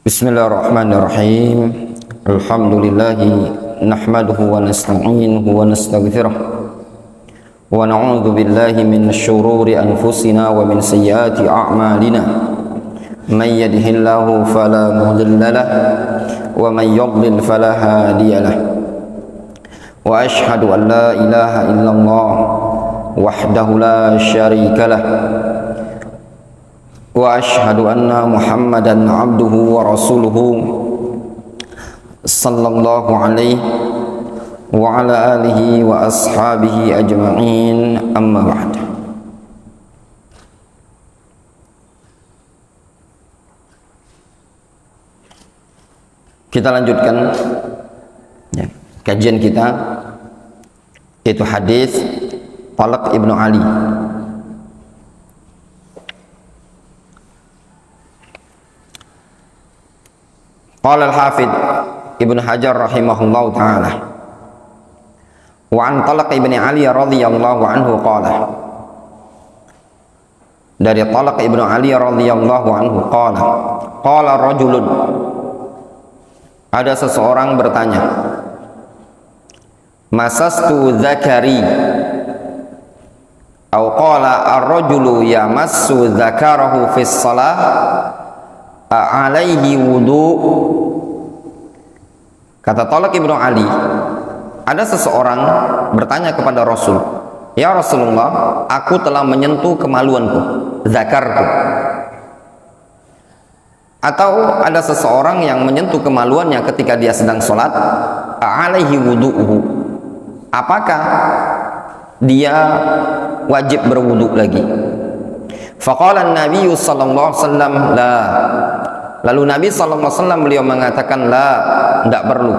Bismillahirrahmanirrahim. Alhamdulillahi nahmaduhu wa nasta'inuhu wa nastaghfiruh wa na'udzu billahi min syururi anfusina wa min sayyiati a'malina. May yahdihillahu fala mudilla lahu wa may yudlil fala hadiya lahu. Wa asyhadu an la ilaha illallah wahdahu la syarika lahu wa asyhadu anna Muhammadan abduhu wa rasuluhu sallallahu alaihi wa ala alihi wa ashabihi ajma'in, amma ba'd. Kita lanjutkan ya, kajian kita, yaitu hadis Talq ibnu Ali. Qala al-Hafidh Ibnu Hajar rahimahullahu ta'ala, wa an Talq ibn Ali radhiyallahu anhu qala, dari Talq ibn Ali radhiyallahu anhu qala, qala rajulun, ada seseorang bertanya, masastu zakari, atau qala ar-rajulu yamassu zakarahu fi shalah alaihi wudu. Kata Talq ibnu Ali, ada seseorang bertanya kepada Rasul, ya Rasulullah, aku telah menyentuh kemaluanku, zakarku. Atau ada seseorang yang menyentuh kemaluannya ketika dia sedang sholat, alaihi wudu'uhu, apakah dia wajib berwudu lagi? Faqala an-nabiy sallallahu alaihi wasallam la. Lalu Nabi sallallahu alaihi wasallam beliau mengatakan la, tidak perlu.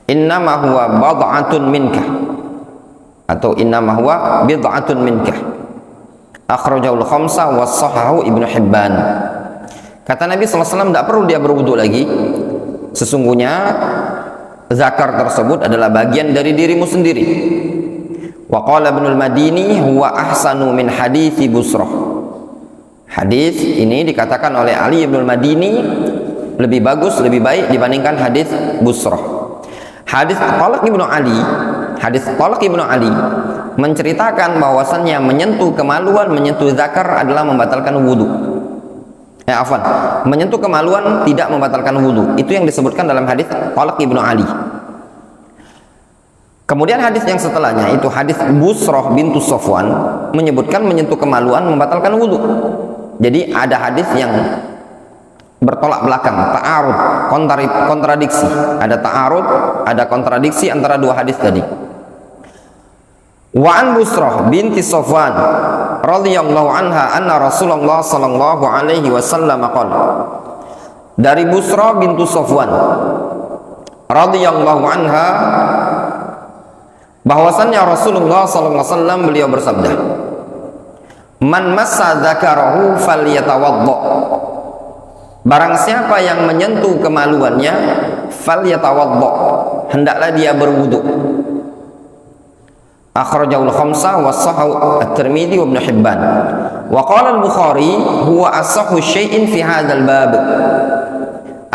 Innama huwa bad'atun minka, atau innama huwa bid'atun minka. Akhrajahul khamsah wa shahahu Ibnu Hibban. Kata Nabi sallallahu alaihi wasallam, tidak perlu dia berwudu lagi. Sesungguhnya zakar tersebut adalah bagian dari dirimu sendiri. Wa qala Ibnul Madini huwa ahsanu min hadithi Busrah. Hadis ini dikatakan oleh Ali ibn Madini lebih bagus, lebih baik dibandingkan hadis Busrah. Hadis Talq ibnu Ali menceritakan bahwasannya menyentuh kemaluan, menyentuh zakar adalah membatalkan wudu. Menyentuh kemaluan tidak membatalkan wudu. Itu yang disebutkan dalam hadis Talq ibnu Ali. Kemudian hadis yang setelahnya, itu hadis Busrah bintu Safwan, menyebutkan menyentuh kemaluan membatalkan wudu. Jadi ada hadis yang bertolak belakang, ta'arud, kontradiksi. Ada ta'arud, ada kontradiksi antara dua hadis tadi. Wa an Busrah binti Safwan radhiyallahu anha anna Rasulullah sallallahu alaihi wasallam qala. Dari Busrah bintu Safwan radhiyallahu anha bahwasannya Rasulullah sallallahu alaihi wasallam beliau bersabda, man massa dzakarahu falyatawadda. Barang siapa yang menyentuh kemaluannya, falyatawadda, hendaklah dia berwudu. Akhrajahul khamsah wa shahahu at-Tirmidzi wa Ibnu Hibban. Wa qala al-Bukhari huwa asahhu syai'in fi hadzal bab.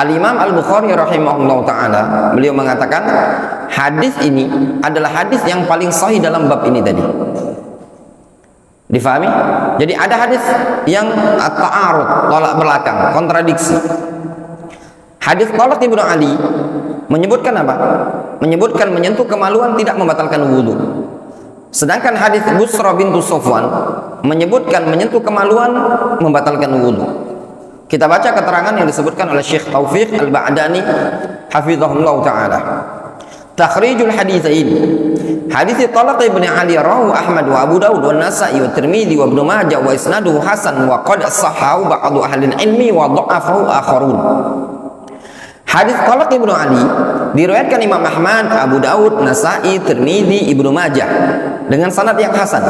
Al-Imam Al-Bukhari rahimahullahu taala beliau mengatakan hadis ini adalah hadis yang paling sahih dalam bab ini tadi. Difahami? Jadi ada hadis yang ta'arud, tolak belakang, kontradiksi. Hadis Talq ibnu Ali menyebutkan apa? Menyebutkan menyentuh kemaluan tidak membatalkan wudu. Sedangkan hadis Busrah bintu Safwan menyebutkan menyentuh kemaluan membatalkan wudu. Kita baca keterangan yang disebutkan oleh Syekh Taufiq Al-Ba'dani hafizahullah ta'ala. Takhrijul haditsain. Hadits Talq ibn Ali rawahu Ahmad wa Abu Dawud wa Nasa'i wa Tirmidzi wa Ibnu Majah wa isnaduhu hasan wa qad sahhahu ba'du ahli ilmi wa dha'afahu akharun. Hadis Talq ibn Ali diriwayatkan Imam Ahmad, Abu Dawud, Nasa'i, Tirmidzi, Ibnu Majah dengan sanad yang hasan.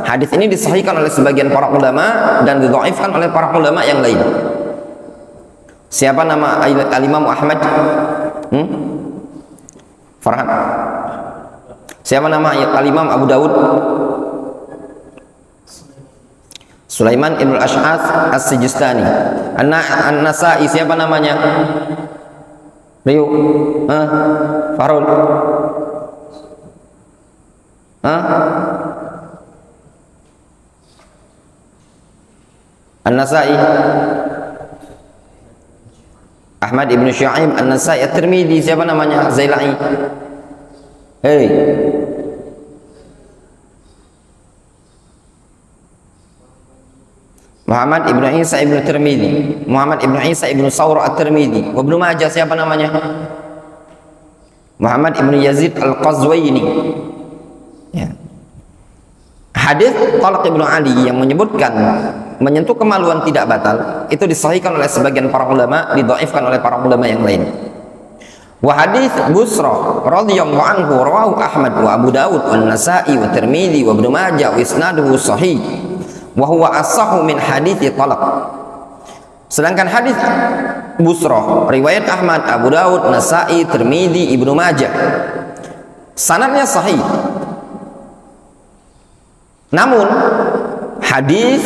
Hadis ini disahihkan oleh sebagian para ulama dan didhaifkan oleh para ulama yang lain. Siapa nama Al-Imam Ahmad? Farhan. Siapa nama Al-Imam Abu Dawud? Sulaiman ibn al-Ash'ath as-Sijistani. An-Nasa'i siapa namanya? Rio? Farul? An-Nasa'i, Ahmad ibn Shu'aib An-Nasa'i. At-Tirmidzi siapa namanya? Zailai. Hei, Muhammad ibn Isa ibn Tirmidzi, Muhammad ibn Isa ibn Sawr At-Tirmidzi. Ibnu Majah siapa namanya? Muhammad ibn Yazid Al-Qazwaini. Ya. Hadis Talq ibn Ali yang menyebutkan menyentuh kemaluan tidak batal itu disahihkan oleh sebagian para ulama, didhaifkan oleh para ulama yang lain. Wa hadis Busra radhiyallahu anhu rawahu Ahmad wa Abu Dawud wa Nasa'i wa Tirmidzi wa Ibnu Majah wa isnaduhu sahih wa huwa as-sahhu min hadits Talq. Sedangkan hadis Busra riwayat Ahmad, Abu Dawud, Nasa'i, Tirmidzi, Ibnu Majah sanadnya sahih. Namun hadis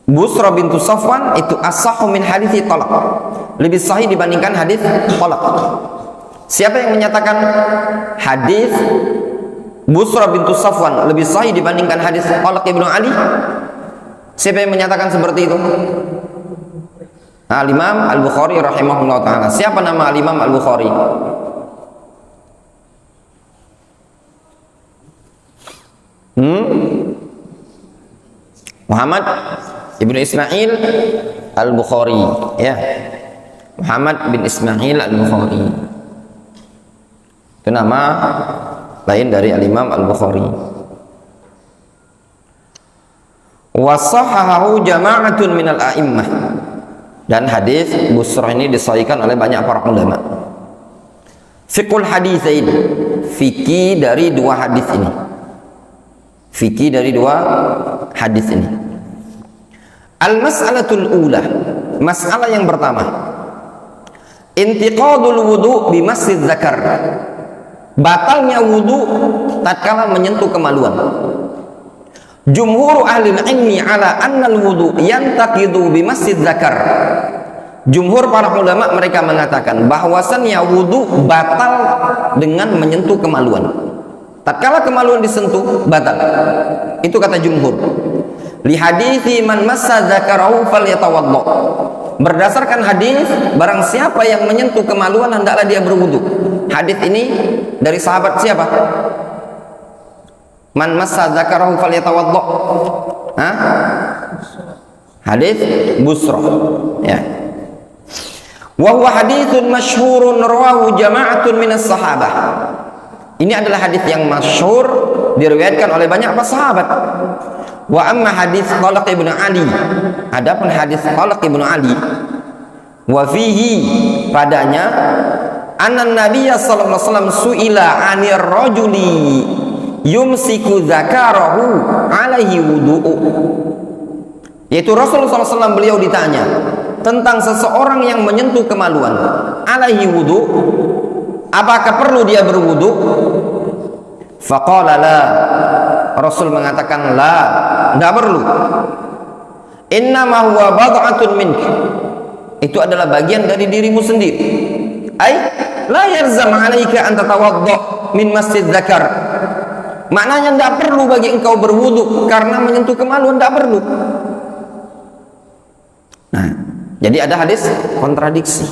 Busra bintu Safwan itu as-sahhu min hadits Talq, lebih sahih dibandingkan hadis Talq. Siapa yang menyatakan hadis Busra bintu Safwan lebih sahih dibandingkan hadis Talq ibnu Ali? Siapa yang menyatakan seperti itu? Al-Imam Al-Bukhari rahimahullah ta'ala. Siapa nama Al-Imam Al-Bukhari? Muhammad ibn Ismail Al-Bukhari, ya. Muhammad bin Ismail Al-Bukhari itu nama lain dari Al-Imam Al-Bukhari. Wa sahahahu jama'atun minal a'immah, dan hadis Busra ini disahihkan oleh banyak para ulama. Fiqhul haditsain, fikih dari dua hadis ini. Fikih dari dua hadis ini. Al-mas'alatul ula, masalah yang pertama, intiqadul wudu bi masjid zakar, batalnya wudu tatkala menyentuh kemaluan. Jumhur ahli ilmi ala annal wudu yantaqidu bi masjid zakar. Jumhur para ulama mereka mengatakan bahwasannya wudu batal dengan menyentuh kemaluan. Tatkala kemaluan disentuh batal. Itu kata jumhur. Li hadithi man massa zakarahu falyatawadda. Berdasarkan hadis, barang siapa yang menyentuh kemaluan hendaklah dia berwudu. Hadis ini dari sahabat siapa? Man massa zakarahu falyatawadda. Hadis Busra, ya. Wa huwa haditsun masyhurun rawahu jama'atun minas sahabah. Ini adalah hadis yang masyhur, diriwayatkan oleh banyak sahabat. Wa amma hadis Talq ibn Ali, adapun hadis Talq ibn Ali, wa fihi, padanya, anna nabiyya sallallahu alaihi wasallam su'ila 'anir rajuli yumsiku zakarahu alaihi wudu'u, yaitu Rasulullah SAW beliau ditanya tentang seseorang yang menyentuh kemaluan, alaihi wudu', apakah perlu dia berwudu? Faqala la, Rasul mengatakan la, tidak perlu. Innama huwa bad'atun mink, itu adalah bagian dari dirimu sendiri. Ai la yarzam 'alaika an tatawadda min masjid zakar, maknanya tidak perlu bagi engkau berwudu karena menyentuh kemaluan, tidak perlu. Nah, jadi ada hadis kontradiksi.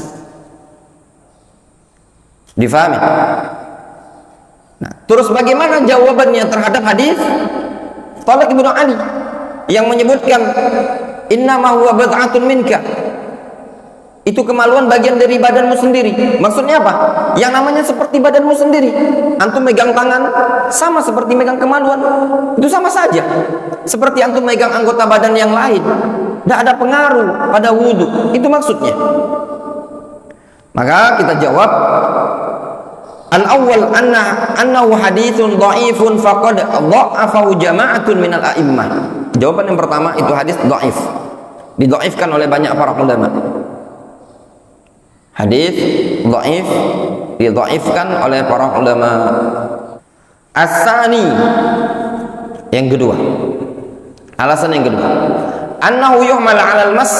Difahami? Nah, terus bagaimana jawabannya terhadap hadis Talq ibn Ali yang menyebutkan innama huwa bad'atun minka, itu kemaluan bagian dari badanmu sendiri? Maksudnya apa? Yang namanya seperti badanmu sendiri. Antum megang tangan sama seperti megang kemaluan, itu sama saja seperti antum megang anggota badan yang lain, tidak ada pengaruh pada wudu. Itu maksudnya. Maka kita jawab, al-awwal annahu haditsun dha'ifun faqad dha'afahu jama'atun minal a'immah. Jawaban yang pertama, itu hadis dhaif, didhaifkan oleh banyak para ulama. Hadis dhaif didhaifkan oleh para ulama. As-sani, yang kedua, Alasan yang kedua, annahu yuhmal 'alal mas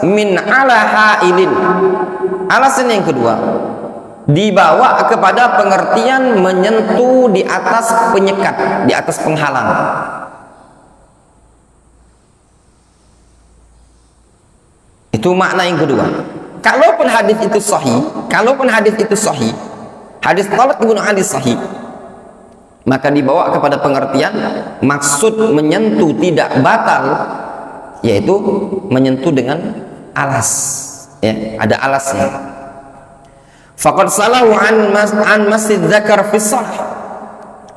min 'ala ha'ilin. Alasan yang kedua, dibawa kepada pengertian menyentuh di atas penyekat, di atas penghalang. Itu makna yang kedua. Kalaupun hadis itu sahih, hadis Talq bin Ali sahih, maka dibawa kepada pengertian maksud menyentuh tidak batal, yaitu menyentuh dengan alas, ya, ada alasnya. Faqad salahu an masjid dzakar fi shalah.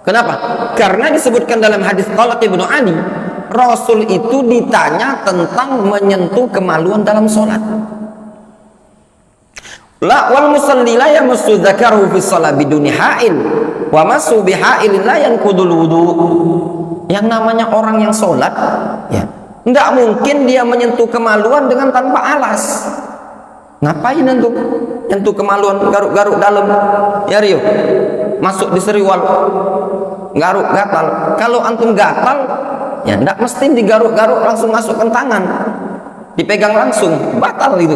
Kenapa? Karena disebutkan dalam hadis Talq bin Ali, Rasul itu ditanya tentang menyentuh kemaluan dalam sholat. La wal musalli la yamassu dzakarahu fi shalah biduni ha'il wa masu bihailin la yanqudul wudu. Yang namanya orang yang sholat, ya, tidak mungkin dia menyentuh kemaluan dengan tanpa alas. Ngapain antum nyentuh kemaluan, garuk-garuk dalam, ya Rio, masuk di seriwal, garuk gatal. Kalau antum gatal, ya tidak mesti digaruk-garuk langsung masukkan tangan, dipegang langsung, batal itu.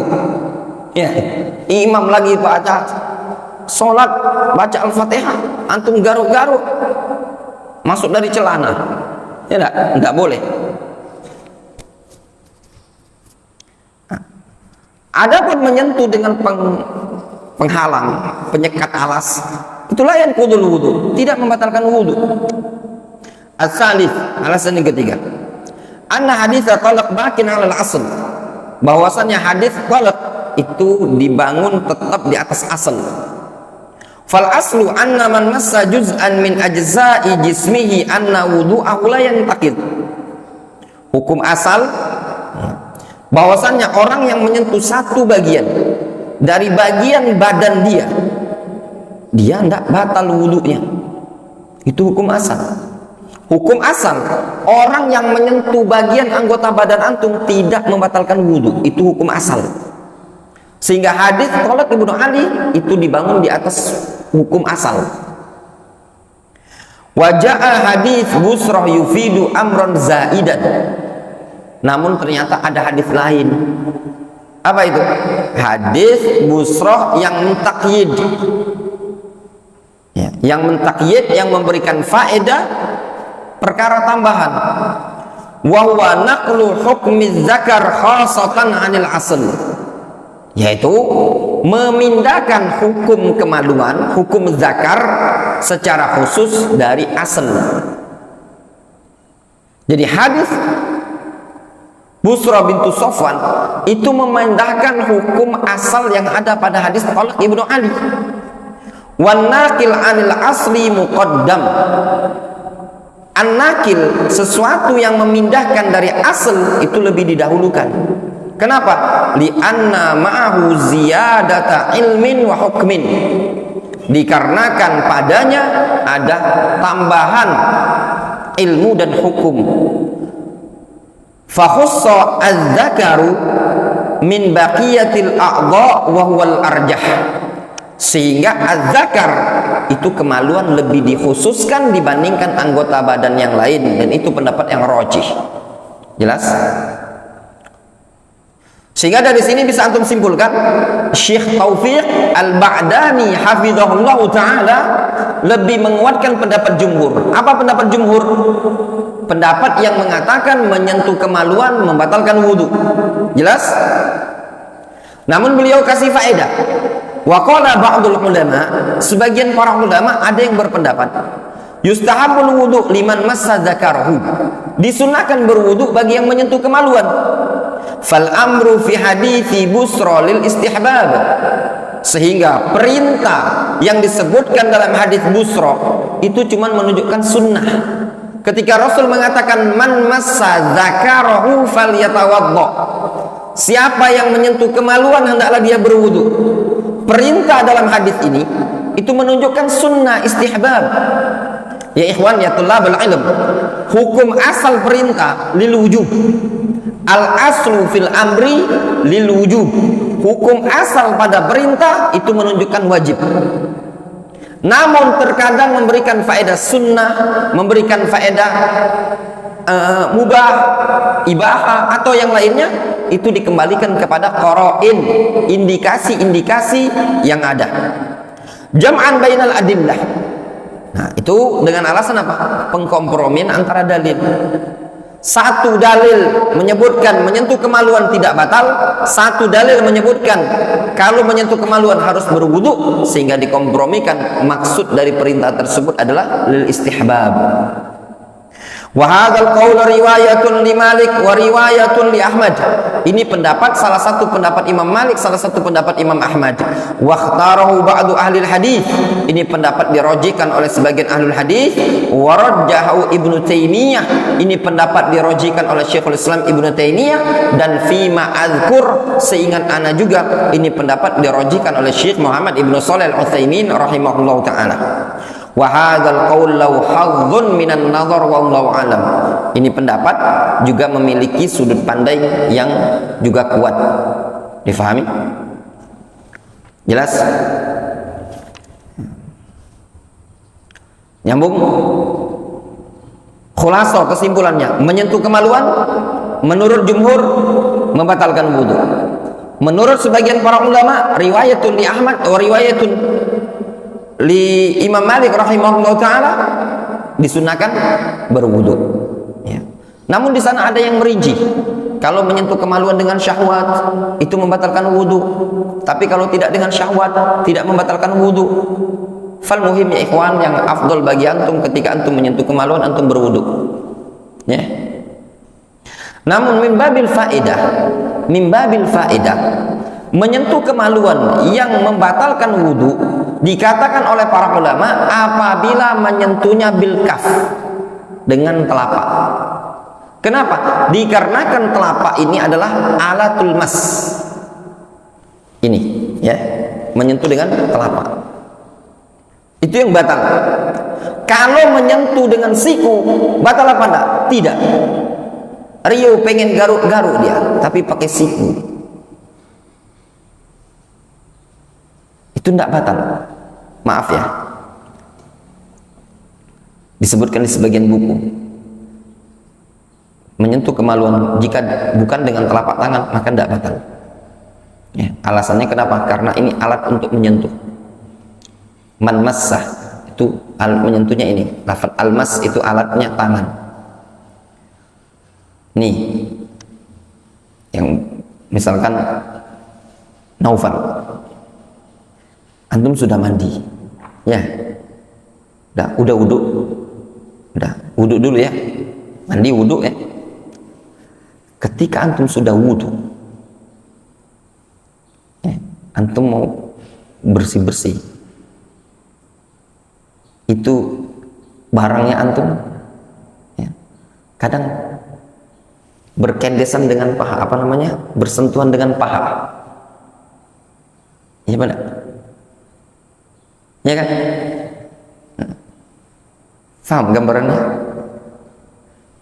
Ya, imam lagi baca sholat, baca Al-Fatihah, antum garuk-garuk masuk dari celana, ya tidak boleh. Adapun menyentuh dengan penghalang, penyekat alas, itulah yang qudul wudu, tidak membatalkan wudu. As-salif, alasan yang ketiga, anna hadits talaq bakin 'alal asl, bahwasannya hadis talaq itu dibangun tetap di atas asal. Fal aslu anna man massa juz'an min ajza'i jismihi anna wudu'ahu la yantaqid. Hukum asal bahwasannya orang yang menyentuh satu bagian dari bagian badan dia tidak batal wudunya. Itu hukum asal. Hukum asal, orang yang menyentuh bagian anggota badan antum tidak membatalkan wudu. Itu hukum asal. Sehingga hadis Talq bin Ali itu dibangun di atas hukum asal. Waja'a hadis Busrah yufidu amron zaidan. Namun ternyata ada hadis lain. Apa itu? Hadis Busrah yang mentakyid, ya, yang mentakyid, yang memberikan faedah perkara tambahan. Wa huwa naqlu hukmi dzakar khasatan 'anil asl, yaitu memindahkan hukum kemaluan, hukum zakar secara khusus dari asal. Jadi hadis Busrah bintu Sofwan itu memindahkan hukum asal yang ada pada hadis Talq ibnu Ali. Wan naqil 'anil asli muqaddam. An-nakil, sesuatu yang memindahkan dari asal itu lebih didahulukan. Kenapa? Li'anna ma'ahu ziyadata ilmin wa hukmin. Dikarenakan padanya ada tambahan ilmu dan hukum. Fakhussa az-zakaru min baqiyatil a'dha wa huwal arjah. Sehingga az-zakar itu kemaluan lebih dikhususkan dibandingkan anggota badan yang lain, dan itu pendapat yang rajih. Jelas? Sehingga dari sini bisa antum simpulkan Syekh Taufiq Al-Ba'dani hafizahullah ta'ala lebih menguatkan pendapat jumhur. Apa pendapat jumhur? Pendapat yang mengatakan menyentuh kemaluan membatalkan wudu. Jelas? Namun beliau kasih faedah. Wa qala ba'dul ulama, sebagian para ulama ada yang berpendapat yustahabul wudu liman massa dzakarahu, disunahkan berwudu bagi yang menyentuh kemaluan. Fal amru fi hadithi Busra lil istihbab, sehingga perintah yang disebutkan dalam hadis Busra itu cuma menunjukkan sunnah. Ketika Rasul mengatakan man massa dzakarahu falyatawadda, siapa yang menyentuh kemaluan hendaklah dia berwudu. Perintah dalam hadis ini itu menunjukkan sunnah istihbab. Ya ikhwan ya tullabul ilm, hukum asal perintah lil wujub. Al aslu fil amri lil wujub. Hukum asal pada perintah itu menunjukkan wajib. Namun terkadang memberikan faedah sunnah, memberikan faedah mubah, ibahah atau yang lainnya, itu dikembalikan kepada qara'in, indikasi-indikasi yang ada. Jam'an bainal adillah. Nah, itu dengan alasan apa? Pengkompromian antara dalil. Satu dalil menyebutkan menyentuh kemaluan tidak batal, satu dalil menyebutkan kalau menyentuh kemaluan harus berwudu, sehingga dikompromikan. Maksud dari perintah tersebut adalah lil istihbab. Wa hadzal qaul riwayatun li Malik wa riwayatun li Ahmad. Ini pendapat, salah satu pendapat Imam Malik, salah satu pendapat Imam Ahmad. Wa ikhtarahu ba'du ahli hadis. Ini pendapat dirojikan oleh sebagian ahli hadis. Wa rajjahu Ibnu Taimiyah. Ini pendapat dirojikan oleh Syekhul Islam Ibnu Taimiyah. Dan fima adzkur, seingat ana juga ini pendapat dirojikan oleh Syekh Muhammad Ibnu Shalih Al-Utsaimin rahimahullahu taala. Wa hadzal qaul lau hadzun minan nazar wallahu alam. Ini pendapat juga memiliki sudut pandang yang juga kuat. Difahami? Jelas? Nyambung? Khulaso, kesimpulannya, menyentuh kemaluan menurut jumhur membatalkan wudu. Menurut sebagian para ulama, riwayatun li Ahmad atau riwayatun li Imam Malik rahimahullah taala, disunahkan berwudu. Ya. Namun di sana ada yang merinci. Kalau menyentuh kemaluan dengan syahwat itu membatalkan wudu. Tapi kalau tidak dengan syahwat tidak membatalkan wudu. Fal muhim ya ikhwan, yang afdol bagi antum ketika antum menyentuh kemaluan antum berwudu. Ya. Namun min babil faedah, menyentuh kemaluan yang membatalkan wudu dikatakan oleh para ulama apabila menyentuhnya bil kaf, dengan telapak. Kenapa? Dikarenakan telapak ini adalah alatul mas. Ini ya, menyentuh dengan telapak. Itu yang batal. Kalau menyentuh dengan siku batal apa enggak? Tidak. Rio pengen garuk-garuk dia, tapi pakai siku. Itu tidak batal. Maaf ya. Disebutkan di sebagian buku. Menyentuh kemaluan jika bukan dengan telapak tangan maka tidak batal. Ya, alasannya kenapa? Karena ini alat untuk menyentuh. Man massah, itu alat menyentuhnya ini. Lafaz almas itu alatnya tangan. Nih, yang misalkan Naufal, antum sudah mandi, ya, udah wudu dulu ya, mandi wudu ya. Ketika antum sudah wudu, ya, antum mau bersih-bersih, itu barangnya antum, ya, kadang berkendesan dengan paha, bersentuhan dengan paha, ya benar, ya kan? Faham gambarannya?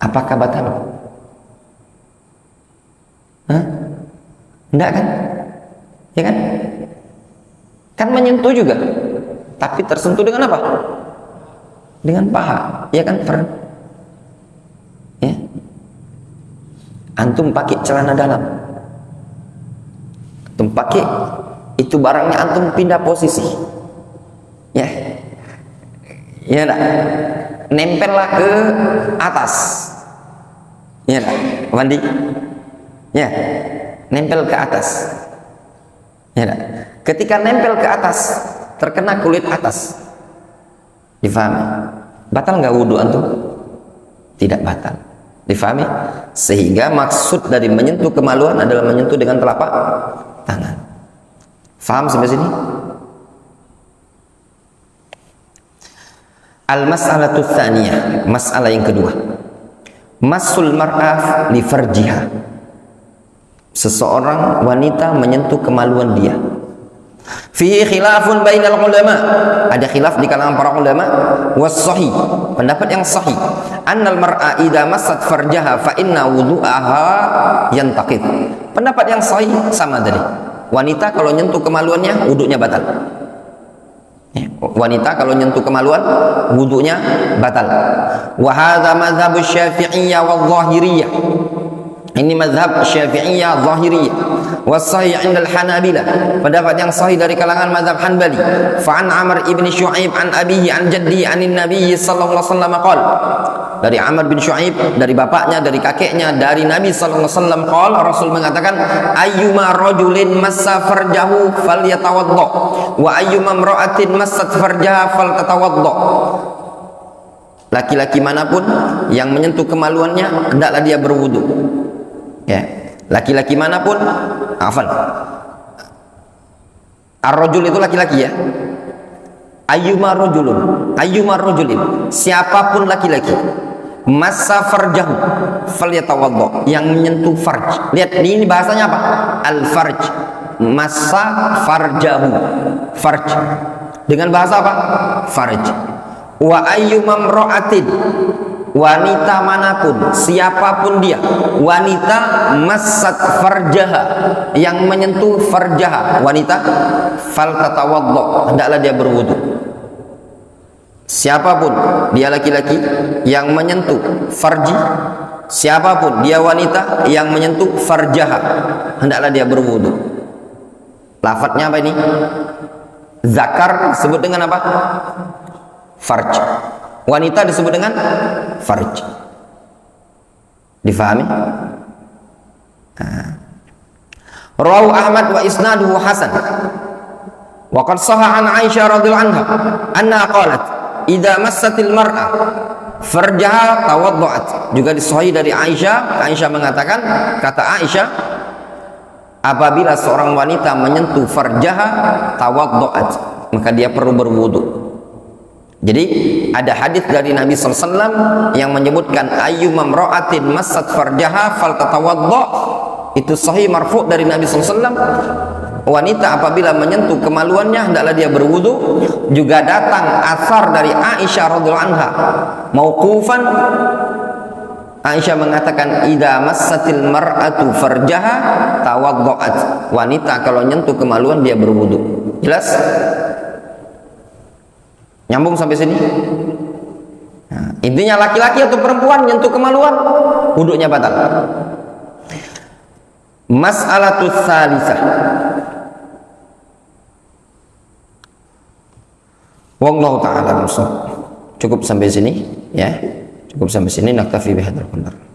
Apakah batal? Enggak kan? Ya kan? Kan menyentuh juga, tapi tersentuh dengan apa? Dengan paha, ya kan? Ya. Antum pakai celana dalam, antum pakai itu barangnya, antum pindah posisi, ya, ya enggak? Nempellah ke atas, ya enggak? Mandi, ya, nempel ke atas, ya enggak? Ketika nempel ke atas terkena kulit atas, difahami? Batal nggak wudhu antum? Tidak batal. Difahami? Sehingga maksud dari menyentuh kemaluan adalah menyentuh dengan telapak tangan. Faham sampai sini? Al-mas'alatu tsaniyah, masalah yang kedua. Masul mar'ah li farjiha. Seseorang wanita menyentuh kemaluan dia. Fihi khilafun bainal ulama. Ada khilaf di kalangan para ulama. Was sahih, pendapat yang sahih, annal mar'a idza massat farjaha fa inna wudu'aha yantaqid. Pendapat yang sahih sama tadi. Wanita kalau nyentuh kemaluannya wudunya batal. Ya, Wanita kalau nyentuh kemaluan wudunya batal. Wa hadza madzhab Syafi'iyah wa Dhahiriyah. Ini mazhab Syafi'iyah Zahiriyah. Wasahih 'inda al-Hanabilah. Pendapat yang sahih dari kalangan mazhab Hanbali. Fa an Amr ibn Syu'aib an abihi an jaddi anin Nabi sallallahu alaihi wasallam qala. Dari Amr bin Syu'aib, dari bapaknya, dari kakeknya, dari Nabi sallallahu alaihi wasallam qala, Rasul mengatakan ayyuma rajulin massa farjahu falyatawadda wa ayyuma imra'atin massat farjaha faltatawadda. Laki-laki manapun yang menyentuh kemaluannya hendaklah dia berwudu. Ya, laki-laki manapun, afan. Ar-rajul itu laki-laki ya. Ayyuma rajulin, siapapun laki-laki, massa farjahu falyatawadda, yang menyentuh farj. Lihat ini bahasanya apa? Al-farj. Massa farjahu, farj. Dengan bahasa apa? Farj. Wa ayyuma imra'atin, wanita manapun, siapapun dia, wanita massat farjaha, yang menyentuh farjaha, wanita, faltatawadda, hendaklah dia berwudu. Siapapun dia laki-laki yang menyentuh farji, siapapun dia wanita yang menyentuh farjaha, hendaklah dia berwudu. Lafadznya apa ini? Zakar disebut dengan apa? Farj. Wanita disebut dengan farj. Difahami? Rawahu Ahmad wa isnaduhu hasan. Wa qad sahha an Aisyah radhiyallahu anha anna qalat idza massatil mar'a farjaha tawadda'at. Juga disahih dari Aisyah. Aisyah mengatakan, kata Aisyah, apabila seorang wanita menyentuh farjaha tawadda'at, maka dia perlu berwudu. Jadi ada hadis dari Nabi SAW yang menyebutkan ayyuma imra'atin massat farjaha faltatawadda. Itu sahih marfu' dari Nabi SAW. Wanita apabila menyentuh kemaluannya hendaklah dia berwudu. Juga datang asar dari Aisyah radhiyallahu anha mauqufan. Aisyah mengatakan idza massatil mar'atu farjaha tawadda'at. Wanita kalau nyentuh kemaluan dia berwudu. Jelas? Nyambung sampai sini? Nah, intinya laki-laki atau perempuan nyentuh kemaluan, wudunya batal. Mas'alatus salisah. Wallahu ta'ala mushaf. Cukup sampai sini ya. Cukup sampai sini, naktafi bihadzal qadar.